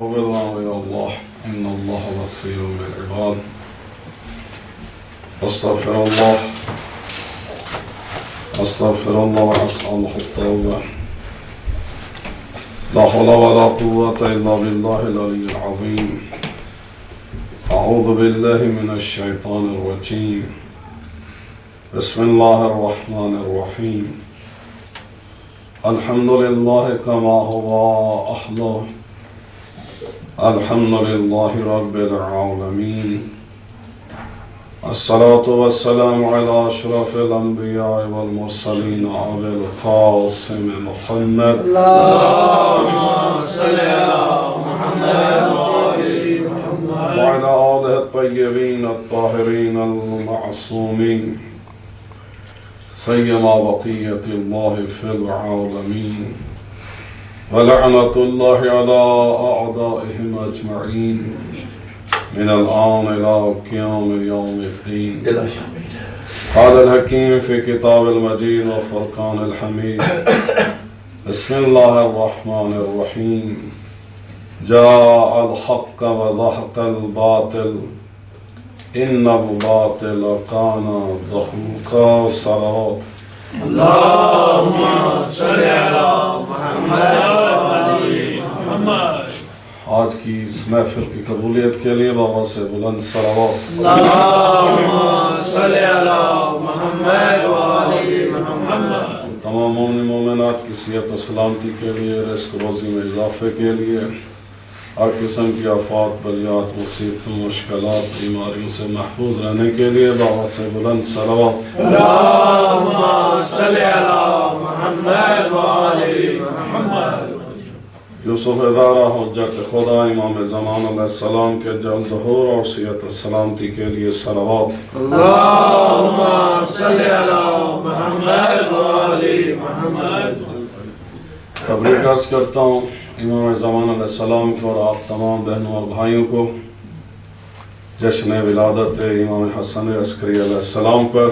وبالله إلى الله إن الله بصير بالعباد. أستغفر الله وأسأله التوبة. لا حول ولا قوة إلا بالله العلي العظيم. أعوذ بالله من الشيطان الرجيم. بسم الله الرحمن الرحيم. الحمد لله كما هو أحلى. الحمد لله رب العالمين. الصلاة والسلام على أشرف الأنبياء والمرسلين أبي القاسم محمد. اللهم صل على محمد وعلى آله الطيبين الطاهرين المعصومين سيما بقية الله في العالمين. ولعنة الله على أعدائهم أجمعين من الآن إلى قيام يوم الدين. قال الحكيم في كتاب المجيد وفرقان الحميد. بسم الله الرحمن الرحيم. جاء الحق وزهق الباطل إن الباطل كان زهوقا. صلوات اللهم صل على محمد. آج کی اس محفل کی قبولیت کے لیے بابا سے بلند صلوات. اللهم صل على محمد وآل محمد. تمام مومن مومنات کی صحت و سلامتی کے لیے، رزق روزی میں اضافے کے لیے، ہر قسم کی آفات بلیات مصیبتوں مشکلات بیماریوں سے محفوظ رہنے کے لیے بابا سے بلند صلوات. اللهم صل على محمد وآل محمد. یوسف ادارہ حجت خدا امام زمان علیہ السلام کے جلد ظہور اور صحت و سلامتی کے لیے صلوات. اللهم صل على محمد وآل محمد. تبریک عرض کرتا ہوں امام زمان علیہ السلام کو اور آپ تمام بہنوں اور بھائیوں کو جشن ولادت امام حسن عسکری علیہ السلام پر.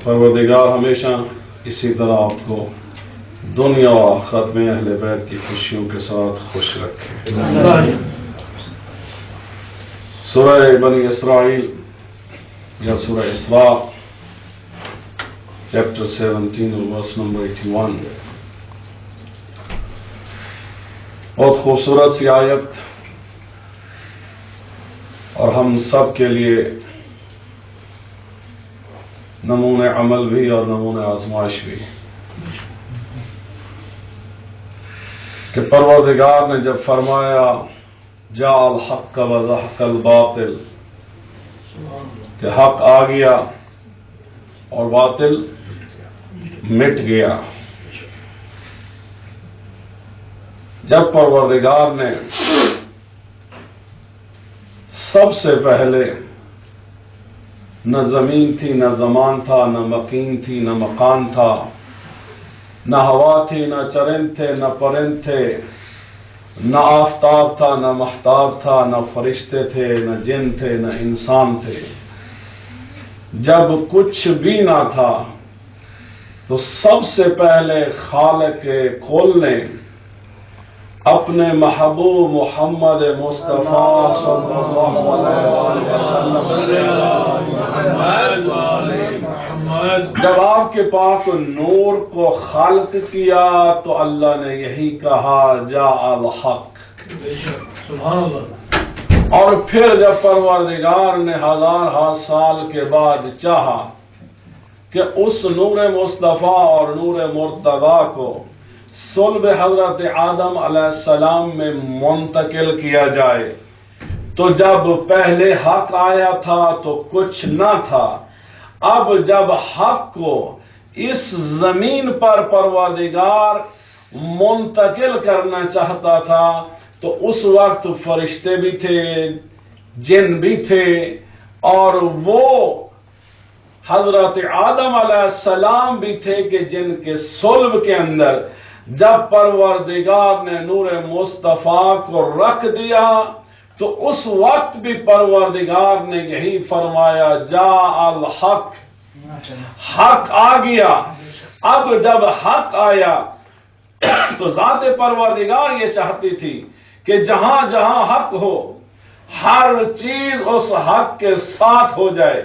پروردگار ہمیشہ اسی طرح آپ کو دنیا و آخرت میں اہل بیت کی خوشیوں کے ساتھ خوش رکھے. سورہ بنی اسرائیل یا سورہ اسراء چیپٹر 17 اور ورس نمبر 81. بہت خوبصورت سی آیت اور ہم سب کے لیے نمونہ عمل بھی اور نمونہ آزمائش بھی کہ پروردگار نے جب فرمایا جاء الحق وزهق الباطل کہ حق آ گیا اور باطل مٹ گیا. جب پروردگار نے سب سے پہلے نہ زمین تھی نہ زمان تھا نہ مکین تھی نہ مکان تھا نہ ہوا تھی نہ چرند تھے نہ پرند تھے نہ آفتاب تھا نہ مہتاب تھا نہ فرشتے تھے نہ جن تھے نہ انسان تھے. جب کچھ بھی نہ تھا تو سب سے پہلے خالق کل نے اپنے محبوب محمد مصطفیٰ صلی اللہ علیہ وسلم جب آپ کے پاک نور کو خلق کیا تو اللہ نے یہی کہا جاء الحق. اور پھر جب پروردگار نے ہزارہ سال کے بعد چاہا کہ اس نور مصطفیٰ اور نور مرتضیٰ کو صلب حضرت آدم علیہ السلام میں منتقل کیا جائے تو جب پہلے حق آیا تھا تو کچھ نہ تھا. اب جب حق کو اس زمین پر پروردگار منتقل کرنا چاہتا تھا تو اس وقت فرشتے بھی تھے جن بھی تھے اور وہ حضرت آدم علیہ السلام بھی تھے کہ جن کے صلب کے اندر جب پروردگار نے نور مصطفیٰ کو رکھ دیا تو اس وقت بھی پروردگار نے یہی فرمایا جاء الحق. حق آ گیا. اب جب حق آیا تو ذات پروردگار یہ چاہتی تھی کہ جہاں جہاں حق ہو ہر چیز اس حق کے ساتھ ہو جائے،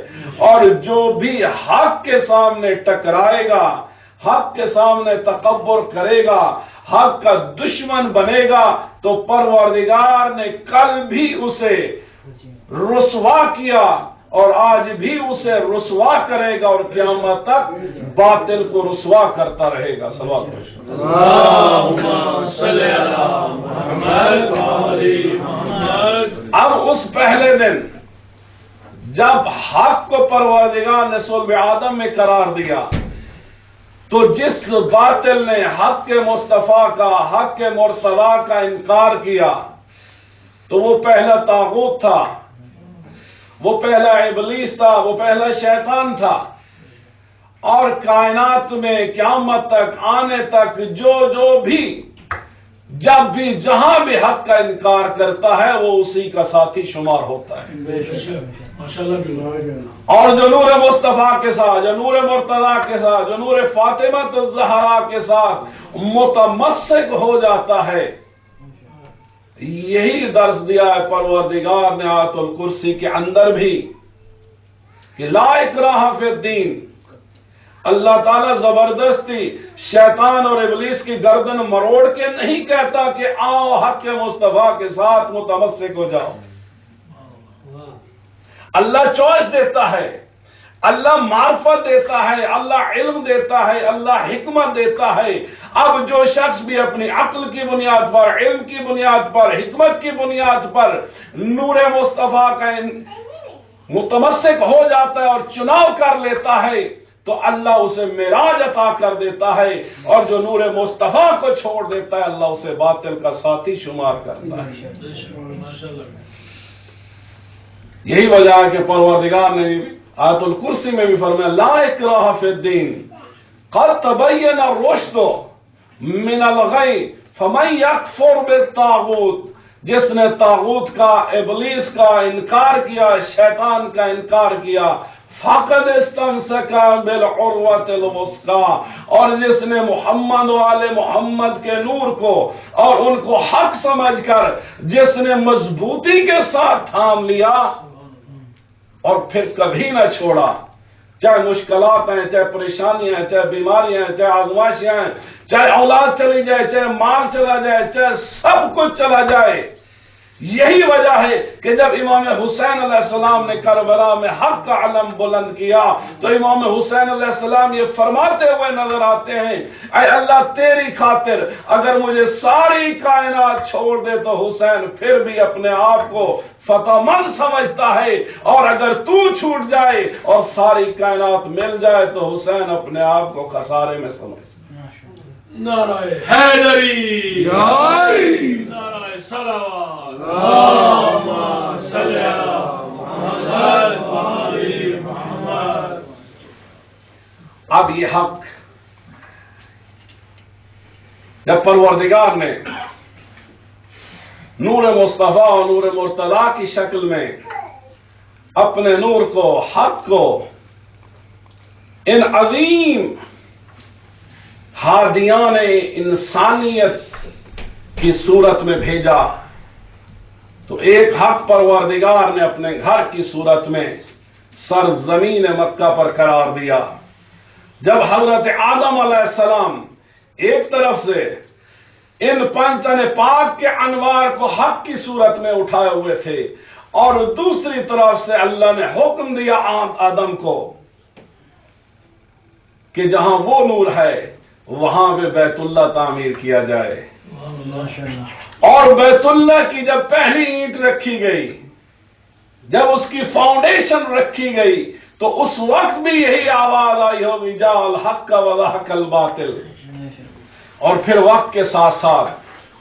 اور جو بھی حق کے سامنے ٹکرائے گا، حق کے سامنے تکبر کرے گا، حق کا دشمن بنے گا، تو پروردگار نے کل بھی اسے رسوا کیا اور آج بھی اسے رسوا کرے گا، اور قیامت تک باطل کو رسوا کرتا رہے گا۔ صلوات اللہم صلی علی محمد وعلی محمد۔ اب اس پہلے دن جب حق کو پروردگار نے صلب آدم میں قرار دیا، تو جس باطل نے حق کے مصطفیٰ کا، حق کے مرتضیٰ کا انکار کیا، تو وہ پہلا طاغوت تھا، وہ پہلا ابلیس تھا، وہ پہلا شیطان تھا، اور کائنات میں قیامت تک آنے تک جو بھی جب بھی جہاں بھی حق کا انکار کرتا ہے وہ اسی کا ساتھی شمار ہوتا ہے۔ اور جو نور مصطفیٰ کے ساتھ، جو نور مرتضیٰ کے ساتھ، جو نور فاطمہ الزہرا کے ساتھ متمسک ہو جاتا ہے، یہی درس دیا ہے پروردگار نے آیت الکرسی کے اندر بھی کہ لا اکراہ فی الدین۔ اللہ تعالیٰ زبردستی شیطان اور ابلیس کی گردن مروڑ کے نہیں کہتا کہ آؤ حق کے مصطفیٰ کے ساتھ متمسک ہو جاؤ۔ اللہ چوائس دیتا ہے، اللہ معرفت دیتا ہے، اللہ علم دیتا ہے، اللہ حکمت دیتا ہے۔ اب جو شخص بھی اپنی عقل کی بنیاد پر، علم کی بنیاد پر، حکمت کی بنیاد پر نور مصطفیٰ کا متمسک ہو جاتا ہے اور چناؤ کر لیتا ہے، تو اللہ اسے معراج عطا کر دیتا ہے، اور جو نور مصطفیٰ کو چھوڑ دیتا ہے اللہ اسے باطل کا ساتھی شمار کرتا ہے۔ یہی وجہ ہے کہ پروردگار نے آیت الکرسی میں بھی فرمایا لا اکراہ فی الدین قد تبین الرشد من الغی فمن یکفر بالطاغوت۔ جس نے طاغوت کا، ابلیس کا انکار کیا، شیطان کا انکار کیا، فقد استمسک بالعروۃ الوثقی، اور جس نے محمد و آل محمد کے نور کو اور ان کو حق سمجھ کر جس نے مضبوطی کے ساتھ تھام لیا اور پھر کبھی نہ چھوڑا، چاہے مشکلات ہیں، چاہے پریشانیاں ہیں، چاہے بیماریاں ہیں، چاہے آزمائشیں ہیں، چاہے اولاد چلی جائے، چاہے مال چلا جائے، چاہے سب کچھ چلا جائے۔ یہی وجہ ہے کہ جب امام حسین علیہ السلام نے کربلا میں حق کا علم بلند کیا تو امام حسین علیہ السلام یہ فرماتے ہوئے نظر آتے ہیں، اے اللہ تیری خاطر اگر مجھے ساری کائنات چھوڑ دے تو حسین پھر بھی اپنے آپ کو فتح مند سمجھتا ہے، اور اگر تو چھوٹ جائے اور ساری کائنات مل جائے تو حسین اپنے آپ کو خسارے میں سمجھتا ہے۔ نعرہ حیدری، نعرہ صلوات، اللہم صلی علی محمد وعلی محمد۔ اب یہ حق جب پروردگار نے نور مصطفیٰ اور نور مرتضیٰ کی شکل میں اپنے نور کو، حق کو ان عظیم ہادیان انسانیت کی صورت میں بھیجا، تو ایک حق پروردگار نے اپنے گھر کی صورت میں سرزمین مکہ پر قرار دیا۔ جب حضرت آدم علیہ السلام ایک طرف سے ان پنج تن پاک کے انوار کو حق کی صورت میں اٹھائے ہوئے تھے، اور دوسری طرف سے اللہ نے حکم دیا آدم کو کہ جہاں وہ نور ہے وہاں پہ بیت اللہ تعمیر کیا جائے۔ اور بیت اللہ کی جب پہلی اینٹ رکھی گئی، جب اس کی فاؤنڈیشن رکھی گئی، تو اس وقت بھی یہی آواز آئی ہو جا الحق وضحق الباطل، اور پھر وقت کے ساتھ ساتھ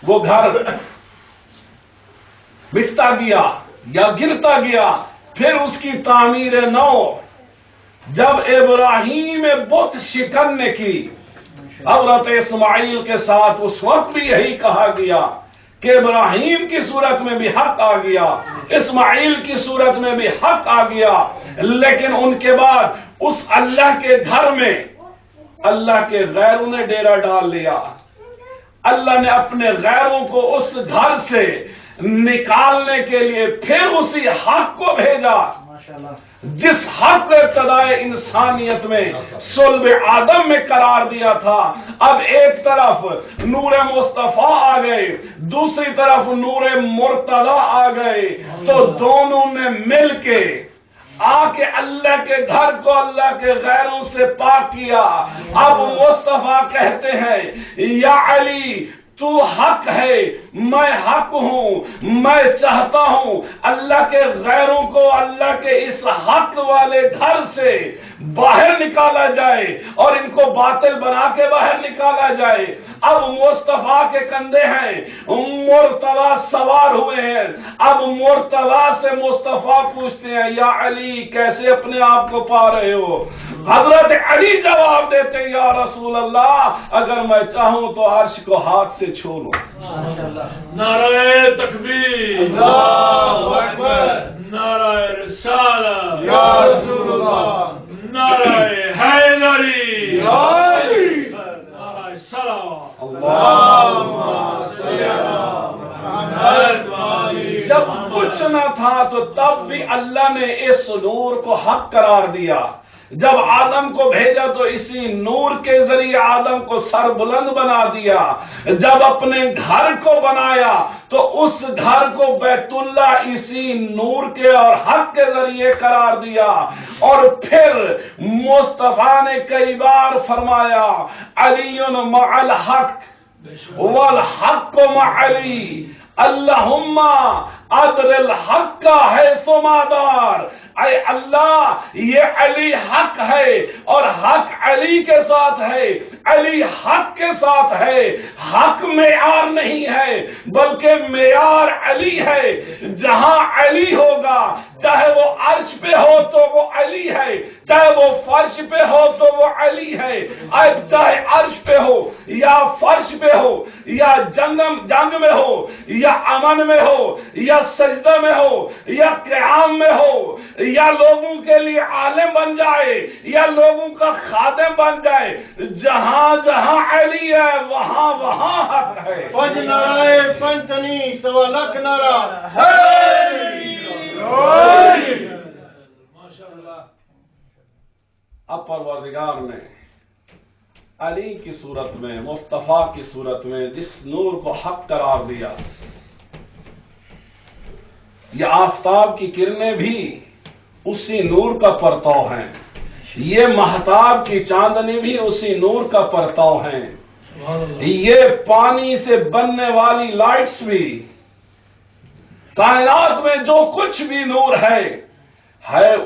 وہ گھر مٹتا گیا یا گرتا گیا، پھر اس کی تعمیر نو جب ابراہیم بت شکن نے کی حضرت اسماعیل کے ساتھ، اس وقت بھی یہی کہا گیا کہ ابراہیم کی صورت میں بھی حق آ گیا، اسماعیل کی صورت میں بھی حق آ گیا، لیکن ان کے بعد اس اللہ کے گھر میں اللہ کے غیروں نے ڈیرا ڈال لیا، اللہ نے اپنے غیروں کو اس گھر سے نکالنے کے لیے پھر اسی حق کو بھیجا جس حق کو ابتدائے انسانیت میں صلب آدم میں قرار دیا تھا۔ اب ایک طرف نور مصطفیٰ آ گئے، دوسری طرف نور مرتضی آ گئے، تو دونوں نے مل کے آ کے اللہ کے گھر کو اللہ کے غیروں سے پاک کیا۔ اب مصطفیٰ کہتے ہیں یا علی تو حق ہے، میں حق ہوں، میں چاہتا ہوں اللہ کے غیروں کو اللہ کے اس حق والے گھر سے باہر نکالا جائے اور ان کو باطل بنا کے باہر نکالا جائے۔ اب مصطفیٰ کے کندھے ہیں، مرتضی سوار ہوئے ہیں۔ اب مرتضی سے مصطفیٰ پوچھتے ہیں یا علی کیسے اپنے آپ کو پا رہے ہو؟ حضرت علی جواب دیتے ہیں یا رسول اللہ اگر میں چاہوں تو عرش کو ہاتھ سے چھو لوں۔ نعرہ تکبیر، اللہ اکبر، نعرہ رسالت یا رسول اللہ، نعرہ حیدری، نعرہ صلوات، اللہم صلی علی محمد۔ جب کچھ نہ تھا تو تب بھی اللہ نے اس نور کو حق قرار دیا۔ جب آدم کو بھیجا تو اسی نور کے ذریعے آدم کو سر بلند بنا دیا۔ جب اپنے گھر کو بنایا تو اس گھر کو بیت اللہ اسی نور کے اور حق کے ذریعے قرار دیا۔ اور پھر مصطفیٰ نے کئی بار فرمایا علی مع الحق والحق مع علی، اللہم ادر الحق حیث ما دار۔ اے اللہ یہ علی حق ہے اور حق علی کے ساتھ ہے، علی حق کے ساتھ ہے۔ حق معیار نہیں ہے بلکہ معیار علی ہے۔ جہاں علی ہوگا چاہے وہ عرش پہ ہو تو وہ علی ہے، چاہے وہ فرش پہ ہو تو وہ علی ہے۔ چاہے عرش پہ ہو یا فرش پہ ہو یا جنگ میں ہو یا امن میں ہو یا سجدہ میں ہو یا قیام میں ہو یا لوگوں کے لیے عالم بن جائے یا لوگوں کا خادم بن جائے، جہاں جہاں علی ہے وہاں وہاں حق ہے۔ پنج نعرہ پنجتنی سوا لاکھ نعرہ اب پروردگار نے علی کی صورت میں، مصطفیٰ کی صورت میں جس نور کو حق قرار دیا، یہ آفتاب کی کرنیں بھی اسی نور کا پرتاؤ ہیں، یہ مہتاب کی چاندنی بھی اسی نور کا پرتاؤ ہیں، یہ پانی سے بننے والی لائٹس بھی، کائنات میں جو کچھ بھی نور ہے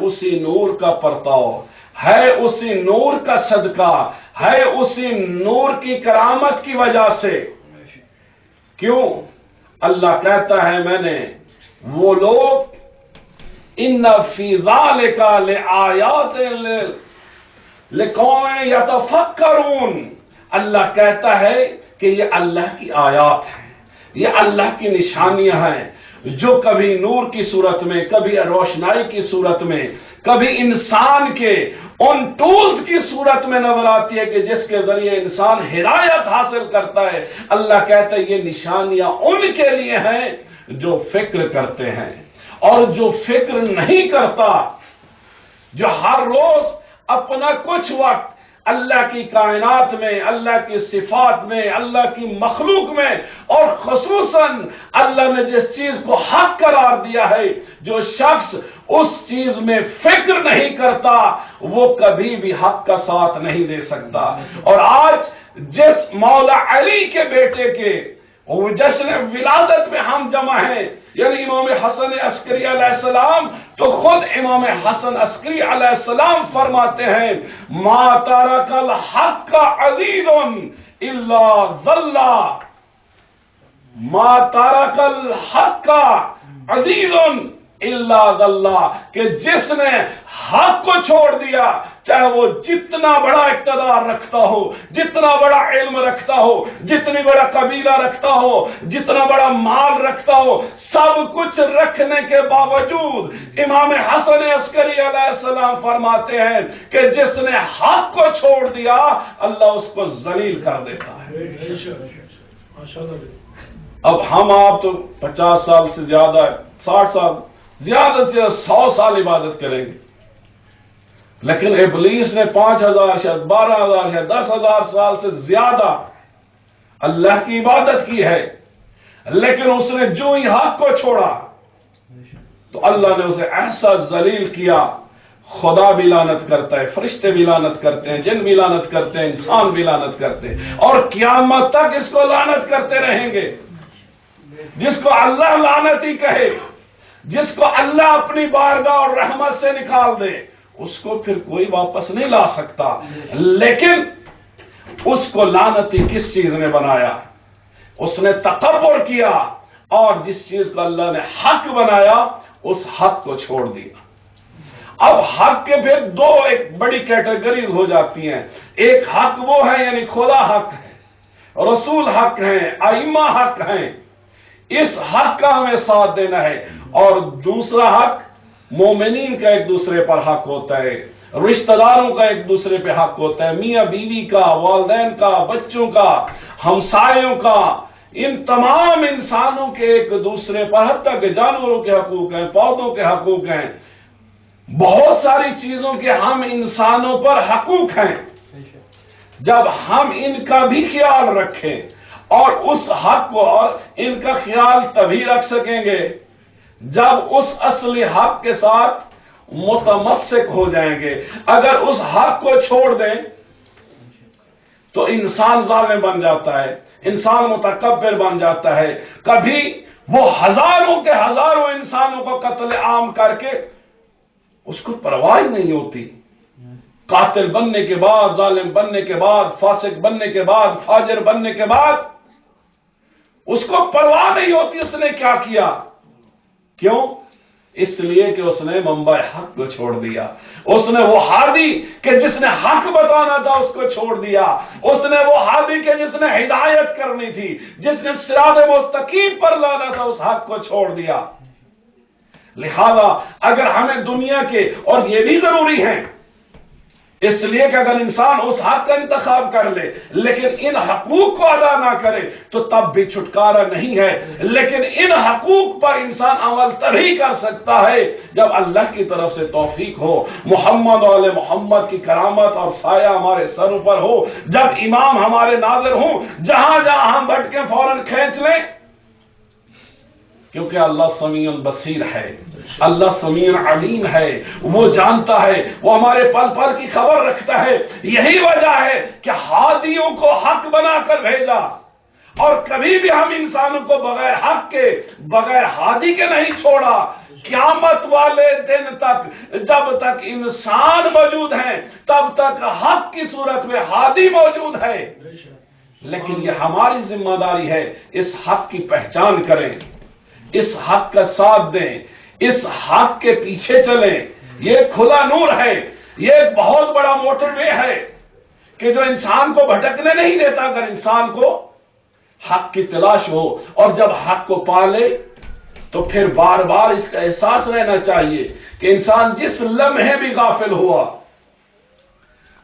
اسی نور کا پرتاؤ، ہے اسی نور کا صدقہ، ہے اسی نور کی کرامت کی وجہ سے۔ کیوں؟ اللہ کہتا ہے میں نے وہ لوگ ان فی ذالک لآیات لقوم یتفکرون، اللہ کہتا ہے کہ یہ اللہ کی آیات ہیں، یہ اللہ کی نشانیاں ہیں جو کبھی نور کی صورت میں، کبھی روشنائی کی صورت میں، کبھی انسان کے ان ٹولز کی صورت میں نظر آتی ہے کہ جس کے ذریعے انسان ہدایت حاصل کرتا ہے۔ اللہ کہتا ہے یہ نشانیاں ان کے لیے ہیں جو فکر کرتے ہیں، اور جو فکر نہیں کرتا، جو ہر روز اپنا کچھ وقت اللہ کی کائنات میں، اللہ کی صفات میں، اللہ کی مخلوق میں، اور خصوصاً اللہ نے جس چیز کو حق قرار دیا ہے، جو شخص اس چیز میں فکر نہیں کرتا وہ کبھی بھی حق کا ساتھ نہیں دے سکتا۔ اور آج جس مولا علی کے بیٹے کے جشن ولادت میں ہم جمع ہیں، یعنی امام حسن عسکری علیہ السلام، تو خود امام حسن عسکری علیہ السلام فرماتے ہیں ما ترک الحق عزیز الا ذل، ما ترک الحق عزیز الا ذل، کہ جس نے حق کو چھوڑ دیا چاہے وہ جتنا بڑا اقتدار رکھتا ہو، جتنا بڑا علم رکھتا ہو، جتنی بڑا قبیلہ رکھتا ہو، جتنا بڑا مال رکھتا ہو، سب کچھ رکھنے کے باوجود امام حسن عسکری علیہ السلام فرماتے ہیں کہ جس نے حق کو چھوڑ دیا اللہ اس کو ذلیل کر دیتا ہے۔ اب ہم آپ تو 50 سال سے زیادہ 60 سال زیادہ سے 100 سال عبادت کریں گے، لیکن ابلیس نے 5000 شاید 12000 شاید 10,000 سال سے زیادہ اللہ کی عبادت کی ہے، لیکن اس نے جو ہی حق کو چھوڑا تو اللہ نے اسے ایسا ذلیل کیا، خدا بھی لعنت کرتا ہے، فرشتے بھی لعنت کرتے ہیں، جن بھی لعنت کرتے ہیں، انسان بھی لعنت کرتے ہیں، اور قیامت تک اس کو لعنت کرتے رہیں گے۔ جس کو اللہ لعنتی کہے، جس کو اللہ اپنی بارگاہ اور رحمت سے نکال دے، اس کو پھر کوئی واپس نہیں لا سکتا۔ لیکن اس کو لعنتی کس چیز نے بنایا؟ اس نے تکبر کیا، اور جس چیز کو اللہ نے حق بنایا اس حق کو چھوڑ دیا۔ اب حق کے پھر دو ایک بڑی کیٹیگریز ہو جاتی ہیں۔ ایک حق وہ ہے یعنی خدا حق ہے، رسول حق ہیں، ائمہ حق ہیں، اس حق کا ہمیں ساتھ دینا ہے۔ اور دوسرا حق مومنین کا ایک دوسرے پر حق ہوتا ہے، رشتہ داروں کا ایک دوسرے پہ حق ہوتا ہے، میاں بیوی کا، والدین کا، بچوں کا، ہمسایوں کا، ان تمام انسانوں کے ایک دوسرے پر، حتیٰ کہ جانوروں کے حقوق ہیں، پودوں کے حقوق ہیں، بہت ساری چیزوں کے ہم انسانوں پر حقوق ہیں۔ جب ہم ان کا بھی خیال رکھیں، اور اس حق کو اور ان کا خیال تبھی رکھ سکیں گے جب اس اصلی حق کے ساتھ متمسک ہو جائیں گے۔ اگر اس حق کو چھوڑ دیں تو انسان ظالم بن جاتا ہے، انسان متکبر بن جاتا ہے۔ کبھی وہ ہزاروں کے ہزاروں انسانوں کو قتل عام کر کے اس کو پرواہ نہیں ہوتی، قاتل بننے کے بعد، ظالم بننے کے بعد، فاسق بننے کے بعد، فاجر بننے کے بعد اس کو پرواہ نہیں ہوتی اس نے کیا کیا۔ کیوں؟ اس لیے کہ اس نے منبع حق کو چھوڑ دیا، اس نے وہ ہادی کہ جس نے حق بتانا تھا اس کو چھوڑ دیا، اس نے وہ ہادی کہ جس نے ہدایت کرنی تھی، جس نے صراط مستقیم پر لانا تھا، اس حق کو چھوڑ دیا۔ لہذا اگر ہمیں دنیا کے، اور یہ بھی ضروری ہے اس لیے کہ اگر انسان اس حق کا انتخاب کر لے لیکن ان حقوق کو ادا نہ کرے تو تب بھی چھٹکارا نہیں ہے۔ لیکن ان حقوق پر انسان عمل تبھی کر سکتا ہے جب اللہ کی طرف سے توفیق ہو، محمد و آل محمد کی کرامت اور سایہ ہمارے سر پر ہو، جب امام ہمارے ناظر ہوں، جہاں جہاں ہم بٹکیں فوراً کھینچ لیں، کیونکہ اللہ سمیع بصیر ہے، اللہ سمیع علیم ہے، وہ جانتا ہے، وہ ہمارے پل پل کی خبر رکھتا ہے۔ یہی وجہ ہے کہ ہادیوں کو حق بنا کر بھیجا، اور کبھی بھی ہم انسانوں کو بغیر حق کے، بغیر ہادی کے نہیں چھوڑا۔ قیامت والے دن تک جب تک انسان موجود ہیں تب تک حق کی صورت میں ہادی موجود ہے۔ لیکن یہ ہماری ذمہ داری ہے، اس حق کی پہچان کریں، اس حق کا ساتھ دیں، اس حق کے پیچھے چلیں۔ یہ کھلا نور ہے، یہ ایک بہت بڑا موٹر وے ہے کہ جو انسان کو بھٹکنے نہیں دیتا اگر انسان کو حق کی تلاش ہو، اور جب حق کو پالے تو پھر بار بار اس کا احساس رہنا چاہیے کہ انسان جس لمحے بھی غافل ہوا،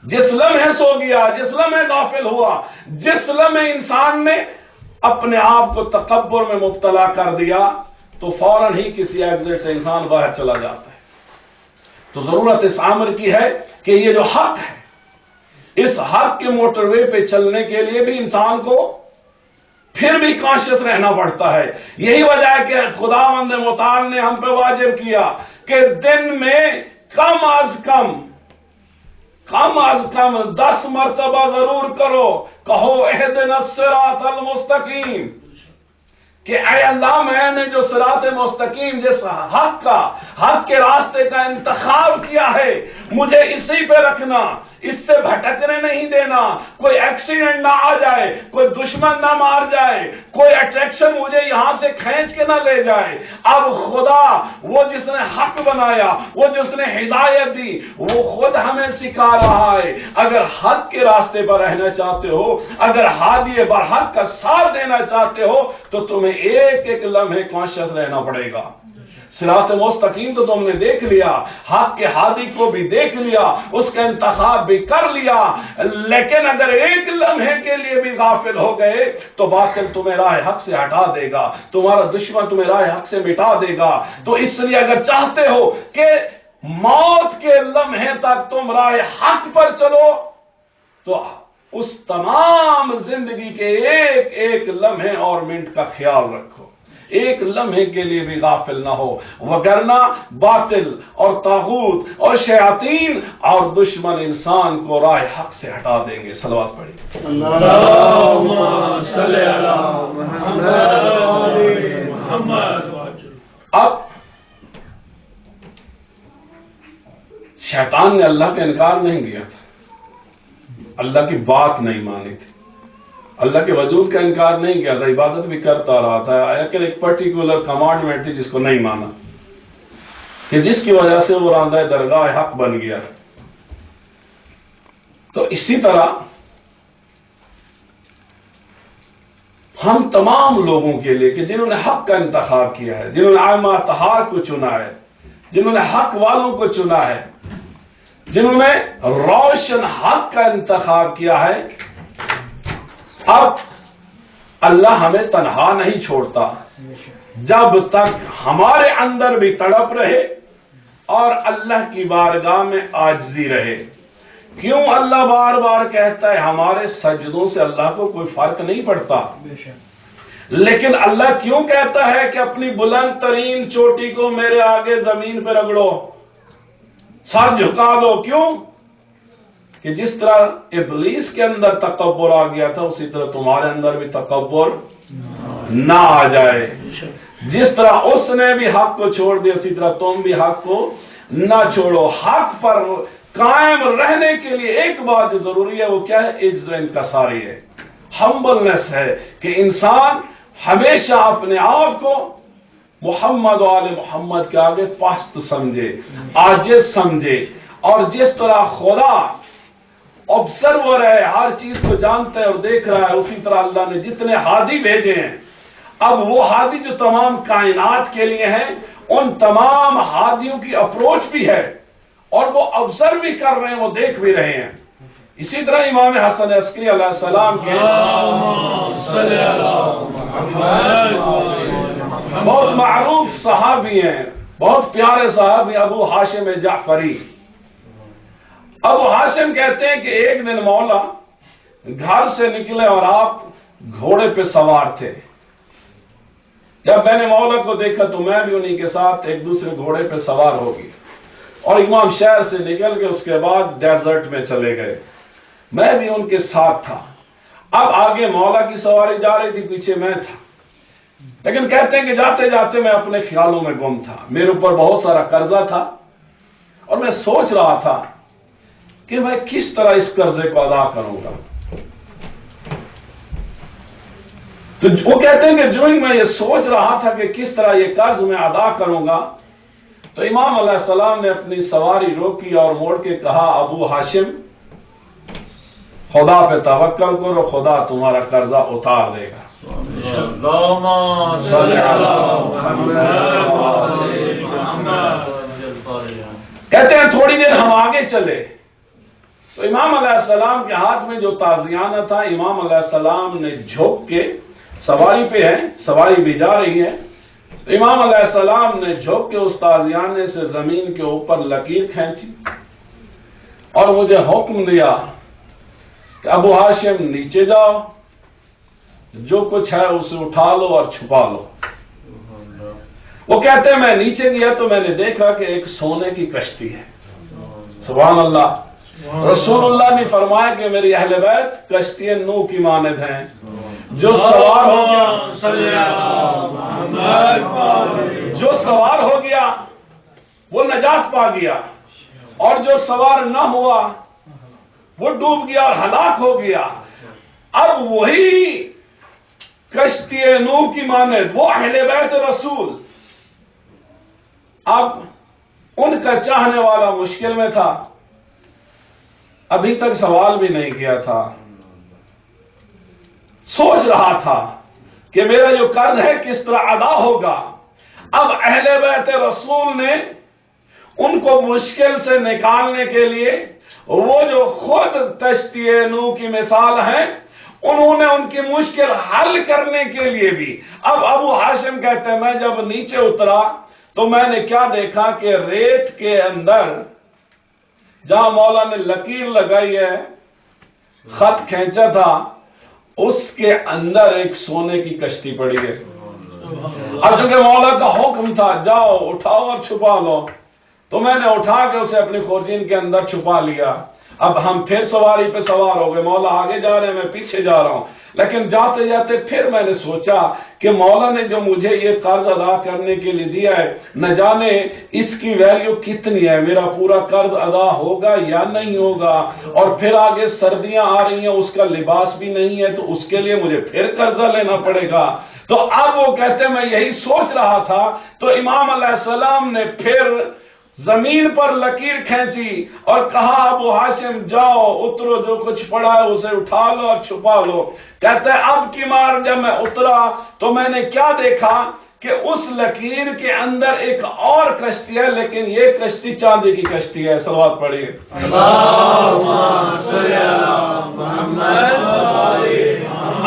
جس لمحے سو گیا، جس لمحے غافل ہوا، جس لمحے انسان نے اپنے آپ کو تکبر میں مبتلا کر دیا تو فوراً ہی کسی ایگزٹ سے انسان باہر چلا جاتا ہے۔ تو ضرورت اس امر کی ہے کہ یہ جو حق ہے، اس حق کے موٹر وے پہ چلنے کے لیے بھی انسان کو پھر بھی کانشیس رہنا پڑتا ہے۔ یہی وجہ ہے کہ خداوند متعال نے ہم پہ واجب کیا کہ دن میں کم از کم 10 مرتبہ ضرور کرو، کہو اہدنا الصراط المستقیم، کہ اے اللہ میں نے جو صراط مستقیم، جس حق کے راستے کا انتخاب کیا ہے، مجھے اسی پہ رکھنا، اس سے بھٹکنے نہیں دینا، کوئی ایکسیڈنٹ نہ آ جائے، کوئی دشمن نہ مار جائے، کوئی اٹریکشن مجھے یہاں سے کھینچ کے نہ لے جائے۔ اب خدا وہ جس نے حق بنایا، وہ جس نے ہدایت دی، وہ خود ہمیں سکھا رہا ہے اگر حق کے راستے پر رہنا چاہتے ہو، اگر ہادی برحق کا ساتھ دینا چاہتے ہو تو تمہیں ایک ایک لمحے کانشیس رہنا پڑے گا۔ صراط مستقیم تو تم نے دیکھ لیا، حق کے ہادی کو بھی دیکھ لیا، اس کا انتخاب بھی کر لیا، لیکن اگر ایک لمحے کے لیے بھی غافل ہو گئے تو باطل تمہیں راہ حق سے ہٹا دے گا، تمہارا دشمن تمہیں راہ حق سے مٹا دے گا۔ تو اس لیے اگر چاہتے ہو کہ موت کے لمحے تک تم راہ حق پر چلو تو اس تمام زندگی کے ایک ایک لمحے اور منٹ کا خیال رکھو، ایک لمحے کے لیے بھی غافل نہ ہو، وگرنہ باطل اور طاغوت اور شیاطین اور دشمن انسان کو راہ حق سے ہٹا دیں گے۔ صلوات پڑھیں۔ اللہم صلی علی محمد۔ اب شیطان نے اللہ کا انکار نہیں کیا تھا، اللہ کی بات نہیں مانی تھی، اللہ کے وجود کا انکار نہیں کیا تھا، عبادت بھی کرتا رہا تھا، لیکن ایک پرٹیکولر کمانڈمنٹ تھی جس کو نہیں مانا، کہ جس کی وجہ سے وہ راندہ درگاہ حق بن گیا۔ تو اسی طرح ہم تمام لوگوں کے لیے کہ جنہوں نے حق کا انتخاب کیا ہے، جنہوں نے ائمہ طہار کو چنا ہے، جنہوں نے حق والوں کو چنا ہے، جنہوں نے روشن حق کا انتخاب کیا ہے، اب اللہ ہمیں تنہا نہیں چھوڑتا جب تک ہمارے اندر بھی تڑپ رہے اور اللہ کی بارگاہ میں عاجزی رہے۔ کیوں اللہ بار بار کہتا ہے ہمارے سجدوں سے اللہ کو کوئی فرق نہیں پڑتا، لیکن اللہ کیوں کہتا ہے کہ اپنی بلند ترین چوٹی کو میرے آگے زمین پہ رگڑو، سر جھکا دو؟ کیوں؟ کہ جس طرح ابلیس کے اندر تکبر آ گیا تھا اسی طرح تمہارے اندر بھی تکبر نہ آ جائے، جس طرح اس نے بھی حق کو چھوڑ دیا اسی طرح تم بھی حق کو نہ چھوڑو۔ حق پر قائم رہنے کے لیے ایک بات جو ضروری ہے وہ کیا ہے؟ عزت و انکساری ہے، ہمبلنس ہے، کہ انسان ہمیشہ اپنے آپ کو محمد و آل محمد کے آگے پست سمجھے، عاجز سمجھے، اور جس طرح خدا آبزرور ہے، ہر چیز کو جانتا ہے اور دیکھ رہا ہے، اسی طرح اللہ نے جتنے ہادی بھیجے ہیں، اب وہ ہادی جو تمام کائنات کے لیے ہیں، ان تمام ہادیوں کی اپروچ بھی ہے اور وہ آبزرو بھی کر رہے ہیں، وہ دیکھ بھی رہے ہیں۔ اسی طرح امام حسن عسکری علیہ السلام کے بہت معروف صحابی ہیں، بہت پیارے صحابی ابو ہاشم جعفری۔ ابو ہاشم کہتے ہیں کہ ایک دن مولا گھر سے نکلے اور آپ گھوڑے پہ سوار تھے۔ جب میں نے مولا کو دیکھا تو میں بھی انہی کے ساتھ ایک دوسرے گھوڑے پہ سوار ہو گیا اور امام شہر سے نکل کے اس کے بعد ڈیزرٹ میں چلے گئے، میں بھی ان کے ساتھ تھا۔ اب آگے مولا کی سواری جا رہی تھی، پیچھے میں تھا، لیکن کہتے ہیں کہ جاتے جاتے میں اپنے خیالوں میں گم تھا، میرے اوپر بہت سارا قرضہ تھا اور میں سوچ رہا تھا کہ میں کس طرح اس قرضے کو ادا کروں گا۔ تو وہ کہتے ہیں کہ جو ہی میں یہ سوچ رہا تھا کہ کس طرح یہ قرض میں ادا کروں گا تو امام علیہ السلام نے اپنی سواری روکی اور موڑ کے کہا، ابو ہاشم خدا پہ توکل کرو، خدا تمہارا قرضہ اتار دے گا۔ کہتے ہیں تھوڑی دیر ہم آگے چلے تو امام علیہ السلام کے ہاتھ میں جو تازیانہ تھا، امام علیہ السلام نے جھک کے، سواری پہ ہے، سواری بھی جا رہی ہے، تو امام علیہ السلام نے جھک کے اس تازیانے سے زمین کے اوپر لکیر کھینچی اور مجھے حکم دیا کہ ابو ہاشم نیچے جاؤ، جو کچھ ہے اسے اٹھا لو اور چھپا لو۔ وہ کہتے ہیں میں نیچے گیا تو میں نے دیکھا کہ ایک سونے کی کشتی ہے۔ سبحان اللہ، رسول اللہ نے فرمایا کہ میری اہل بیت کشتی نوح کی مانند ہیں، جو سوار ہو گیا وہ نجات پا گیا اور جو سوار نہ ہوا وہ ڈوب گیا اور ہلاک ہو گیا۔ اب وہی کشتی نوح کی مانند وہ اہل بیت رسول، اب ان کا چاہنے والا مشکل میں تھا، ابھی تک سوال بھی نہیں کیا تھا، سوچ رہا تھا کہ میرا جو قرض ہے کس طرح ادا ہوگا۔ اب اہل بیت رسول نے ان کو مشکل سے نکالنے کے لیے وہ جو خود کشتی نوح کی مثال ہے، انہوں نے ان کی مشکل حل کرنے کے لیے بھی، اب ابو ہاشم کہتے ہیں میں جب نیچے اترا تو میں نے کیا دیکھا کہ ریت کے اندر جہاں مولا نے لکیر لگائی ہے، خط کھینچا تھا، اس کے اندر ایک سونے کی کشتی پڑی ہے۔ اب چونکہ مولا کا حکم تھا جاؤ اٹھاؤ اور چھپا لو، تو میں نے اٹھا کے اسے اپنی خورجین کے اندر چھپا لیا۔ اب ہم پھر سواری پہ سوار ہو گئے، مولا آگے جا رہے ہیں، میں پیچھے جا رہا ہوں، لیکن جاتے جاتے پھر میں نے سوچا کہ مولا نے جو مجھے یہ قرض ادا کرنے کے لیے دیا ہے، نہ جانے اس کی ویلیو کتنی ہے، میرا پورا قرض ادا ہوگا یا نہیں ہوگا، اور پھر آگے سردیاں آ رہی ہیں، اس کا لباس بھی نہیں ہے، تو اس کے لیے مجھے پھر قرضہ لینا پڑے گا۔ تو اب وہ کہتے ہیں میں یہی سوچ رہا تھا، تو امام علیہ السلام نے پھر زمین پر لکیر کھینچی اور کہا ابو ہاشم جاؤ اترو، جو کچھ پڑا ہے اسے اٹھا لو اور چھپا لو۔ کہتے ہیں اب کی مار جب میں اترا تو میں نے کیا دیکھا کہ اس لکیر کے اندر ایک اور کشتی ہے، لیکن یہ کشتی چاندی کی کشتی ہے۔ صلوات پڑھیے۔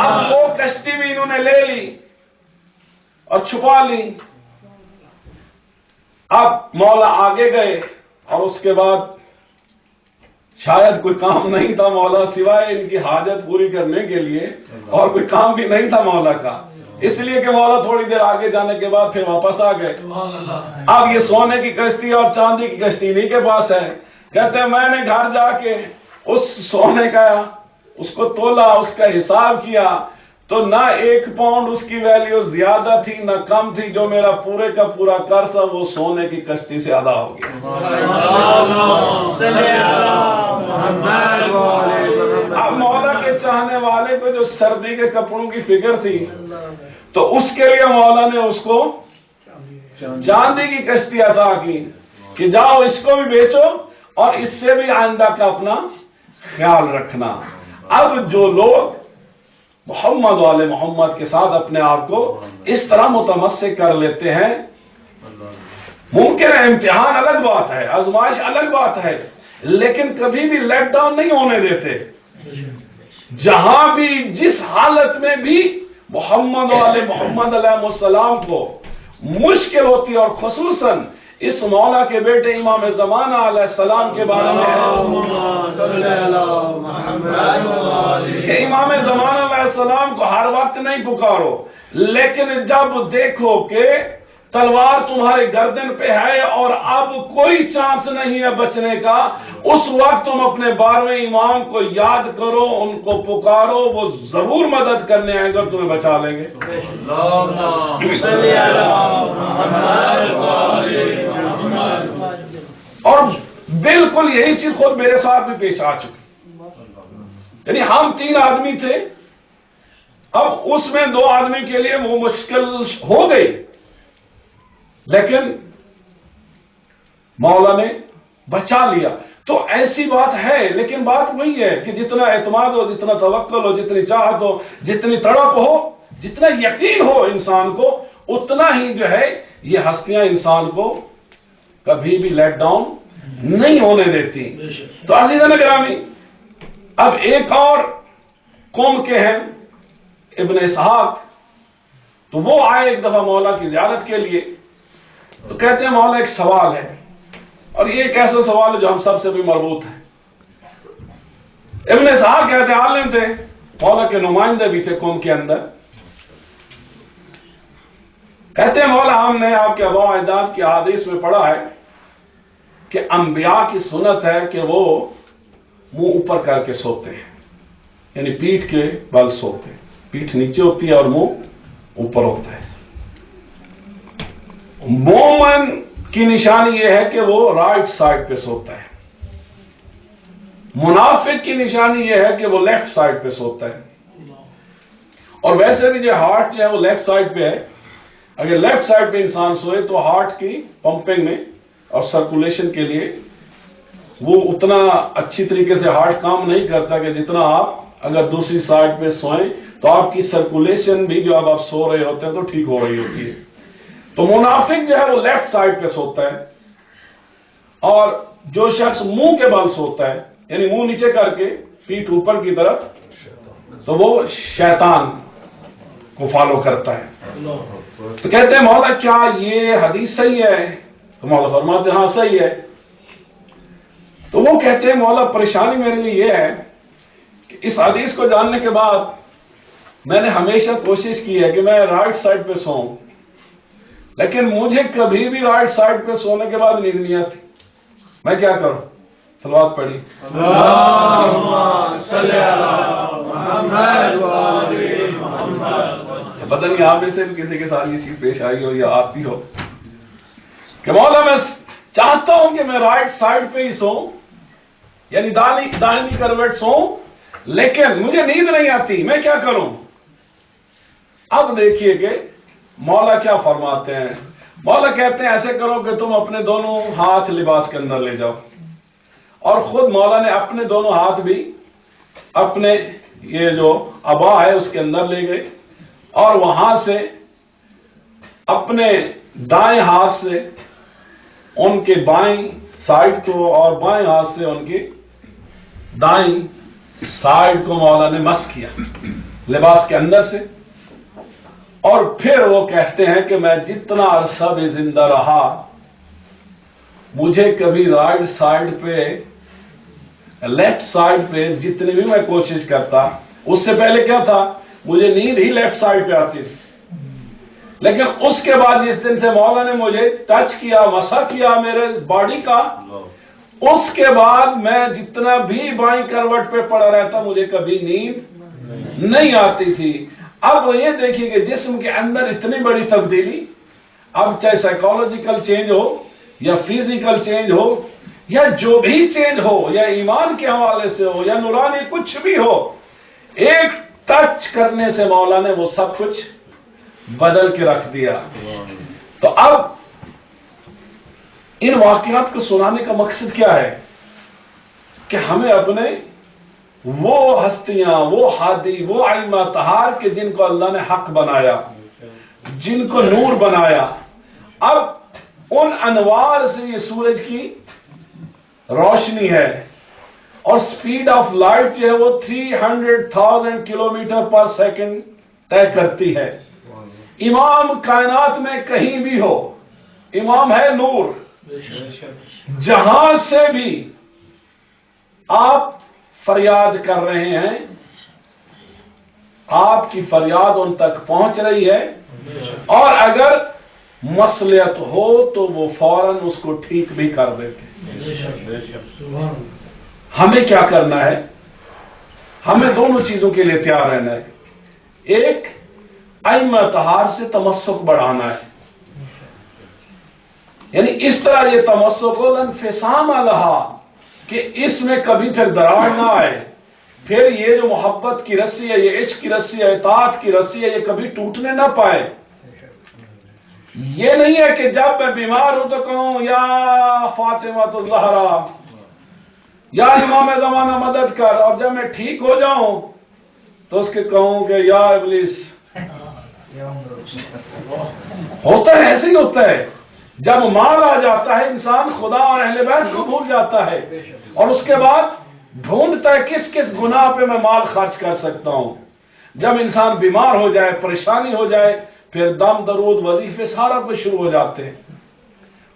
اب وہ کشتی بھی انہوں نے لے لی اور چھپا لی۔ اب مولا آگے گئے اور اس کے بعد شاید کوئی کام نہیں تھا مولا سوائے ان کی حاجت پوری کرنے کے لیے، اور کوئی کام بھی نہیں تھا مولا کا، اس لیے کہ مولا تھوڑی دیر آگے جانے کے بعد پھر واپس آ گئے۔ اب یہ سونے کی کشتی اور چاندی کی کشتی انہی کے پاس ہے۔ کہتے ہیں میں نے گھر جا کے اس سونے کا اس کو تولا، اس کا حساب کیا، تو نہ 1 پاؤنڈ اس کی ویلیو زیادہ تھی نہ کم تھی، جو میرا پورے کا پورا قرض تھا وہ سونے کی کشتی سے ادا ہو گیا۔ اب مولا کے چاہنے والے کو جو سردی کے کپڑوں کی فکر تھی، تو اس کے لیے مولا نے اس کو چاندی کی کشتی عطا کی کہ جاؤ اس کو بھی بیچو اور اس سے بھی آئندہ کا اپنا خیال رکھنا۔ اب جو لوگ محمد والے محمد کے ساتھ اپنے آپ کو اس طرح متمسک کر لیتے ہیں، ممکن ہے امتحان الگ بات ہے، آزمائش الگ بات ہے، لیکن کبھی بھی لیٹ ڈاؤن نہیں ہونے دیتے۔ جہاں بھی جس حالت میں بھی محمد والے محمد علیہ السلام کو مشکل ہوتی ہے، اور خصوصاً اس مولا کے بیٹے امام زمانہ علیہ السلام کے بارے میں کہ امام زمانہ علیہ السلام کو ہر وقت نہیں پکارو، لیکن جب دیکھو کہ تلوار تمہارے گردن پہ ہے اور اب کوئی چانس نہیں ہے بچنے کا، اس وقت تم اپنے 12ویں امام کو یاد کرو، ان کو پکارو، وہ ضرور مدد کرنے آئیں گے اور تمہیں بچا لیں گے۔ اور بالکل یہی چیز خود میرے ساتھ بھی پیش آ چکی، یعنی ہم 3 آدمی تھے، اب اس میں 2 آدمی کے لیے وہ مشکل ہو گئی، لیکن مولا نے بچا لیا۔ تو ایسی بات ہے، لیکن بات وہی ہے کہ جتنا اعتماد ہو، جتنا توکل ہو، جتنی چاہت ہو، جتنی تڑپ ہو، جتنا یقین ہو انسان کو، اتنا ہی جو ہے یہ ہستیاں انسان کو کبھی بھی لیٹ ڈاؤن نہیں ہونے دیتی۔ تو عزیزان گرامی، اب ایک اور قوم کے ہیں ابن اسحاق، تو وہ آئے ایک دفعہ مولا کی زیارت کے لیے، تو کہتے ہیں مولا ایک سوال ہے، اور یہ ایک ایسا سوال ہے جو ہم سب سے بھی مربوط ہے۔ ابن اسحاق کہتے ہیں عالم تھے، مولا کے نمائندے بھی تھے قوم کے اندر، کہتے ہیں مولا ہم نے آپ کے آباء و اجداد کی احادیث میں پڑھا ہے کہ انبیاء کی سنت ہے کہ وہ منہ اوپر کر کے سوتے ہیں، یعنی پیٹھ کے بل سوتے ہیں، پیٹھ نیچے ہوتی ہے اور منہ اوپر ہوتا ہے۔ مومن کی نشانی یہ ہے کہ وہ رائٹ سائڈ پہ سوتا ہے، منافق کی نشانی یہ ہے کہ وہ لیفٹ سائڈ پہ سوتا ہے۔ اور ویسے بھی جو ہارٹ جو ہے وہ لیفٹ سائڈ پہ ہے، اگر لیفٹ سائڈ پہ انسان سوئے تو ہارٹ کی پمپنگ میں اور سرکولیشن کے لیے وہ اتنا اچھی طریقے سے ہارٹ کام نہیں کرتا کہ جتنا آپ اگر دوسری سائڈ پہ سوئیں تو آپ کی سرکولیشن بھی جو اب آپ سو رہے ہوتے ہیں تو ٹھیک ہو رہی ہوتی ہے۔ تو منافق جو ہے وہ لیفٹ سائڈ پہ سوتا ہے، اور جو شخص منہ کے بل سوتا ہے، یعنی منہ نیچے کر کے پیٹھ اوپر کی طرف، تو وہ شیطان کو فالو کرتا ہے۔ تو کہتے ہیں مولا کیا یہ حدیث صحیح ہے؟ تو مولا فرماتے ہیں ہاں صحیح ہے۔ تو وہ کہتے ہیں مولا پریشانی میرے لیے یہ ہے کہ اس حدیث کو جاننے کے بعد میں نے ہمیشہ کوشش کی ہے کہ میں رائٹ سائڈ پہ سوؤں، لیکن مجھے کبھی بھی رائٹ سائڈ پہ سونے کے بعد نیند نہیں آتی، میں کیا کروں؟ صلوات پڑھی۔ اللهم صل على محمد وآل محمد۔ پتہ نہیں آپ میں سے بھی کسی کے ساتھ یہ چیز پیش آئی ہو یا آتی ہو کہ مولا میں چاہتا ہوں کہ میں رائٹ سائڈ پہ ہی سوؤں، یعنی دائیں کروٹ سوؤں، لیکن مجھے نیند نہیں آتی، میں کیا کروں؟ اب دیکھیے کہ مولا کیا فرماتے ہیں۔ مولا کہتے ہیں ایسے کرو کہ تم اپنے دونوں ہاتھ لباس کے اندر لے جاؤ، اور خود مولا نے اپنے دونوں ہاتھ بھی اپنے یہ جو عبا ہے اس کے اندر لے گئے، اور وہاں سے اپنے دائیں ہاتھ سے ان کے بائیں سائڈ کو اور بائیں ہاتھ سے ان کی دائیں سائڈ کو مولا نے مس کیا لباس کے اندر سے، اور پھر وہ کہتے ہیں کہ میں جتنا عرصہ بھی زندہ رہا مجھے کبھی رائٹ سائڈ پہ لیفٹ سائڈ پہ جتنی بھی میں کوشش کرتا، اس سے پہلے کیا تھا مجھے نیند ہی لیفٹ سائڈ پہ آتی تھی، لیکن اس کے بعد جس دن سے مولا نے مجھے ٹچ کیا، مسا کیا میرے باڈی کا، اس کے بعد میں جتنا بھی بائیں کروٹ پہ پڑا رہتا مجھے کبھی نیند نہیں آتی تھی۔ اب یہ دیکھیے کہ جسم کے اندر اتنی بڑی تبدیلی، اب چاہے سائیکالوجیکل چینج ہو یا فزیکل چینج ہو یا جو بھی چینج ہو، یا ایمان کے حوالے سے ہو یا نورانی کچھ بھی ہو، ایک ٹچ کرنے سے مولا نے وہ سب کچھ بدل کے رکھ دیا۔ تو اب ان واقعات کو سنانے کا مقصد کیا ہے کہ ہمیں اپنے وہ ہستیاں، وہ ہادی، وہ ائمہ طہار کے جن کو اللہ نے حق بنایا، جن کو نور بنایا، اب ان انوار سے یہ سورج کی روشنی ہے، اور سپیڈ آف لائٹ جو ہے وہ 300,000 کلومیٹر پر سیکنڈ طے کرتی ہے۔ امام کائنات میں کہیں بھی ہو، امام ہے نور، جہاں سے بھی آپ فریاد کر رہے ہیں آپ کی فریاد ان تک پہنچ رہی ہے، اور اگر مصلحت ہو تو وہ فوراً اس کو ٹھیک بھی کر دیتے۔ ہمیں کیا کرنا ہے؟ ہمیں دونوں چیزوں کے لیے تیار رہنا ہے۔ ایک ائمہ طہار سے تمسک بڑھانا ہے، یعنی اس طرح یہ تمسک ہو انفصام علیہ کہ اس میں کبھی پھر دراڑ نہ آئے، پھر یہ جو محبت کی رسی ہے، یہ عشق کی رسی ہے، اطاعت کی رسی ہے، یہ کبھی ٹوٹنے نہ پائے۔ یہ نہیں ہے کہ جب میں بیمار ہوں تو کہوں یا فاطمہ الزہرا یا امام زمانہ مدد کر، اور جب میں ٹھیک ہو جاؤں تو اس کے کہوں کہ یا ابلیس۔ ہوتا ہے، ایسے ہی ہوتا ہے، جب مال آ جاتا ہے انسان خدا اور اہل بیت کو بھول جاتا ہے، اور اس کے بعد ڈھونڈتا ہے کس کس گناہ پہ میں مال خرچ کر سکتا ہوں۔ جب انسان بیمار ہو جائے، پریشانی ہو جائے، پھر دم درود وظیفے سارا کچھ شروع ہو جاتے ہیں۔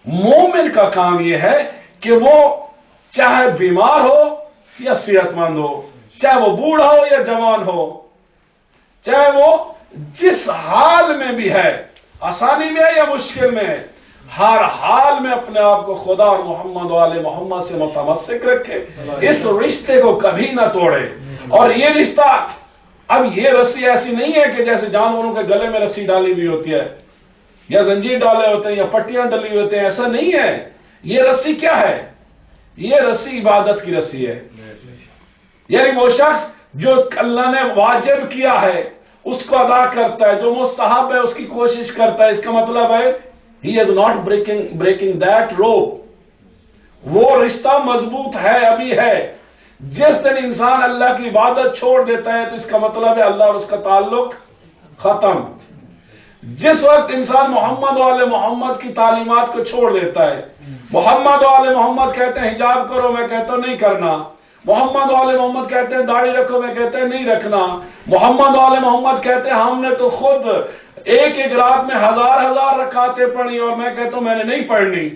مومن کا کام یہ ہے کہ وہ چاہے بیمار ہو یا صحت مند ہو، چاہے وہ بوڑھا ہو یا جوان ہو، چاہے وہ جس حال میں بھی ہے، آسانی میں ہے یا مشکل میں ہے، ہر حال میں اپنے آپ کو خدا اور محمد والے محمد سے متمسک رکھے، اس رشتے کو کبھی نہ توڑے۔ اور یہ رشتہ، اب یہ رسی ایسی نہیں ہے کہ جیسے جانوروں کے گلے میں رسی ڈالی ہوئی ہوتی ہے یا زنجیر ڈالے ہوتے ہیں یا پٹیاں ڈلی ہوئی ہوتے ہیں، ایسا نہیں ہے۔ یہ رسی کیا ہے؟ یہ رسی عبادت کی رسی ہے، یعنی وہ شخص جو اللہ نے واجب کیا ہے اس کو ادا کرتا ہے، جو مستحب ہے اس کی کوشش کرتا ہے۔ اس کا مطلب ہے he is not breaking that rope، وہ رشتہ مضبوط ہے، ابھی ہے۔ جس دن انسان اللہ کی عبادت چھوڑ دیتا ہے تو اس کا مطلب ہے اللہ اور اس کا تعلق ختم۔ جس وقت انسان محمد والے محمد کی تعلیمات کو چھوڑ دیتا ہے، محمد والے محمد کہتے ہیں حجاب کرو، میں کہتا ہوں نہیں کرنا، محمد والے محمد کہتے ہیں داڑھی رکھو، میں کہتے ہیں نہیں رکھنا، محمد والے محمد کہتے ہیں ہم نے تو خود ایک ایک رات میں ہزار رکعتیں پڑھی اور میں کہتا ہوں میں نے نہیں پڑھنی،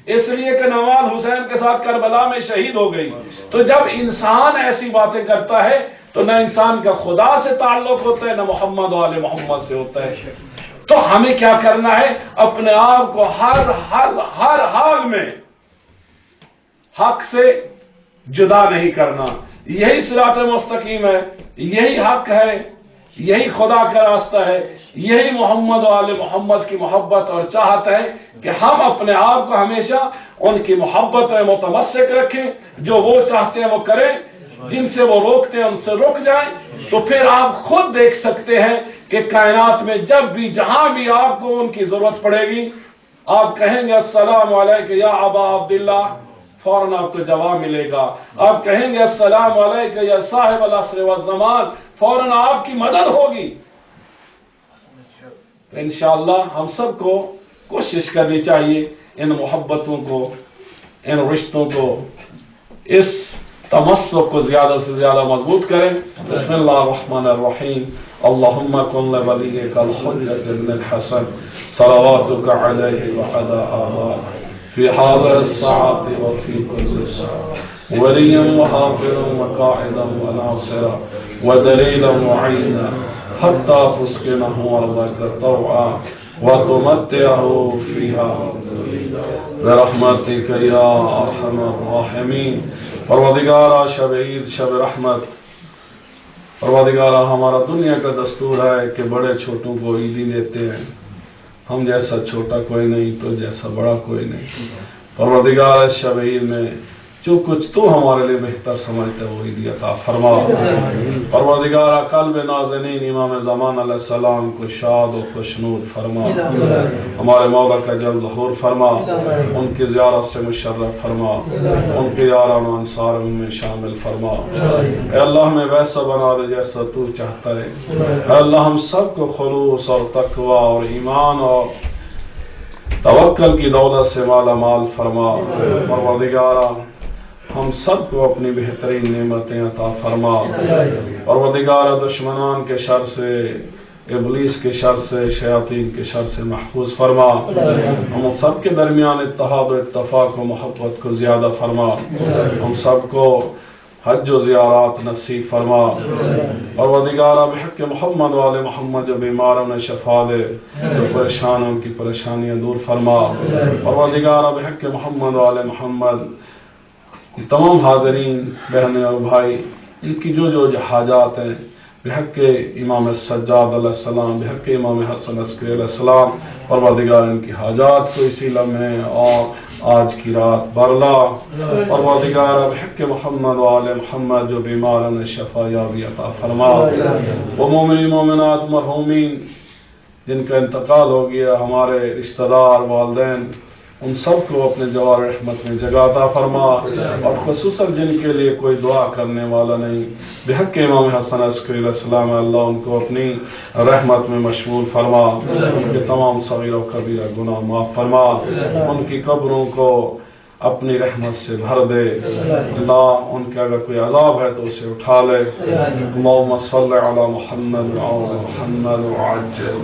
اس لیے کہ نواز حسین کے ساتھ کربلا میں شہید ہو گئی۔ تو جب انسان ایسی باتیں کرتا ہے تو نہ انسان کا خدا سے تعلق ہوتا ہے نہ محمد والے محمد سے ہوتا ہے۔ تو ہمیں کیا کرنا ہے؟ اپنے آپ کو ہر حال میں حق سے جدا نہیں کرنا۔ یہی صراط مستقیم ہے، یہی حق ہے، یہی خدا کا راستہ ہے، یہی محمد والے محمد کی محبت اور چاہت ہے کہ ہم اپنے آپ کو ہمیشہ ان کی محبت میں متمسک رکھیں، جو وہ چاہتے ہیں وہ کریں، جن سے وہ روکتے ہیں ان سے رک جائیں۔ تو پھر آپ خود دیکھ سکتے ہیں کہ کائنات میں جب بھی جہاں بھی آپ کو ان کی ضرورت پڑے گی، آپ کہیں گے السلام علیکم یا ابا عبداللہ، فوراً آپ کو جواب ملے گا۔ آپ کہیں گے السلام علیکم یا صاحب العصر والزمان، فوراً آپ کی مدد ہوگی۔ تو انشاءاللہ ہم سب کو کوشش کرنی چاہیے ان محبتوں کو، ان رشتوں کو، اس تمسک کو زیادہ سے زیادہ مضبوط کریں۔ بسم اللہ الرحمن الرحیم، اللہم کن لولیک الحجۃ ابن الحسن صلواتک علیہ وعلی آبائہ فی حاضر الساعۃ وفی کل ساعۃ ولیا وحافظا وقائدا وناصرا ودلیلا معینا حتی تسکنہ ارضک طوعا وتمتعه فيها برحمتك یا ارحم الراحمین۔ پروردگارہ شب عید، شب رحمت، پروردگارہ ہمارا دنیا کا دستور ہے کہ بڑے چھوٹوں کو عیدی دیتے ہیں، ہم جیسا چھوٹا کوئی نہیں تو جیسا بڑا کوئی نہیں۔ پروردگارہ شب عید میں جو کچھ تو ہمارے لیے بہتر سمجھتے وہ عیدی عطا فرما۔ پروردگارہ قلب نازنین امام زمان علیہ السلام کو شاد و خوشنود فرما، ہمارے مولا کا جل ظہور فرما، ان کی زیارت سے مشرف فرما، ان کے یاران و انصار میں شامل فرما۔ اے اللہ ہمیں ویسا بنا دے جیسا تو چاہتا ہے۔ اے اللہ ہم سب کو خلوص اور تقوی اور ایمان اور توکل کی دولت سے مالا مال فرما۔ پروردگارہ ہم سب کو اپنی بہترین نعمتیں عطا فرما۔ پروردگارہ دشمنان کے شر سے، ابلیس کے شر سے، شیاطین کے شر سے محفوظ فرما۔ ہم سب کے درمیان اتحاد و اتفاق و محبت کو زیادہ فرما۔ ہم سب کو حج و زیارات نصیب فرما۔ پروردگارہ بحق محمد والے محمد جو بیماروں نے شفا دے، جو پریشان ان کی پریشانیاں دور فرما۔ پروردگارہ بحق محمد والے محمد تمام حاضرین بہنیں اور بھائی، ان کی جو حاجات ہیں بحق امام سجاد علیہ السلام، بحق امام حسن عسکری علیہ السلام، پروردگار ان کی حاجات کو اسی لمحے اور آج کی رات برلا۔ پروردگار بحق محمد وآل محمد جو بیماروں نے شفا یابی عطا فرما۔ وہ مومنین مومنات مرحومین جن کا انتقال ہو گیا، ہمارے رشتہ دار، والدین، ان سب کو اپنے جوار رحمت میں جگہ عطا فرما، اور خصوصاً جن کے لیے کوئی دعا کرنے والا نہیں، بحق امام حسن عسکری علیہ السلام، اللہ ان کو اپنی رحمت میں مشمول فرما، ان کے تمام صغیر و کبیرہ گناہ معاف فرما، ان کی قبروں کو اپنی رحمت سے بھر دے، اللہ ان کے اگر کوئی عذاب ہے تو اسے اٹھا لے۔ اللہم صلی علی محمد وعلی محمد وعجل